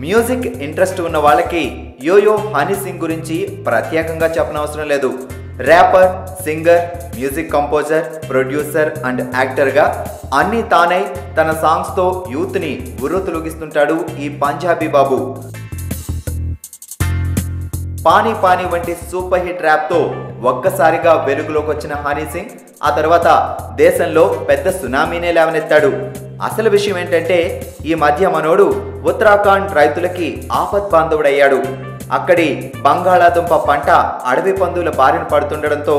Music interest ఉన్న వాళ్ళకి yo-yo honey Singh గురించి ప్రత్యేకంగా చెప్పనవసరం లేదు. Wrapper, singer, music composer, producer and యాక్టర్గా అన్నీ తానై తన సాంగ్స్తో యూత్ని ఉర్రూతలూగిస్తుంటాడు ఈ పంజాబీ బాబు. పానీ పానీ వంటి సూపర్ హిట్ ర్యాప్తో ఒక్కసారిగా వెలుగులోకి వచ్చిన హనీ సింగ్ ఆ తర్వాత దేశంలో పెద్ద సునామీనే లేవనెత్తాడు. అసలు విషయం ఏంటంటే ఈ మధ్య మనోడు ఉత్తరాఖండ్ రైతులకి ఆపద్ బాంధవుడయ్యాడు. అక్కడి బంగాళాదుంప పంట అడవి పందుల బారిన పడుతుండడంతో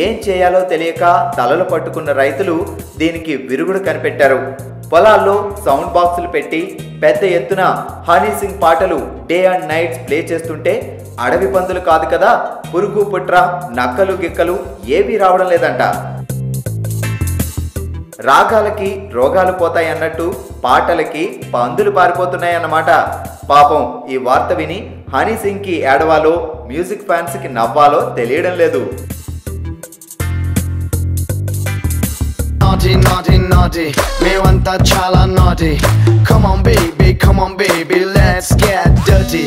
ఏం చేయాలో తెలియక తలలు పట్టుకున్న రైతులు దీనికి విరుగుడు కనిపెట్టారు. పొలాల్లో సౌండ్ బాక్సులు పెట్టి పెద్ద ఎత్తున హనీ సింగ్ పాటలు డే అండ్ నైట్స్ ప్లే చేస్తుంటే అడవి పందులు కాదు కదా, పురుగు పుట్ర, నక్కలు గిక్కలు ఏవీ రావడం లేదంట. రాగాలకి రోగాలు పోతాయి అన్నట్టు పాటలకి పందులు పారిపోతున్నాయన్నమాట. పాపం ఈ వార్త విని హనీ సింగ్ కి ఏడవాలో మ్యూజిక్ ఫ్యాన్స్ కి నవ్వాలో తెలియడం లేదు. Naughty, naughty, naughty, మేమంతా చాలా naughty. Come on baby, let's get dirty.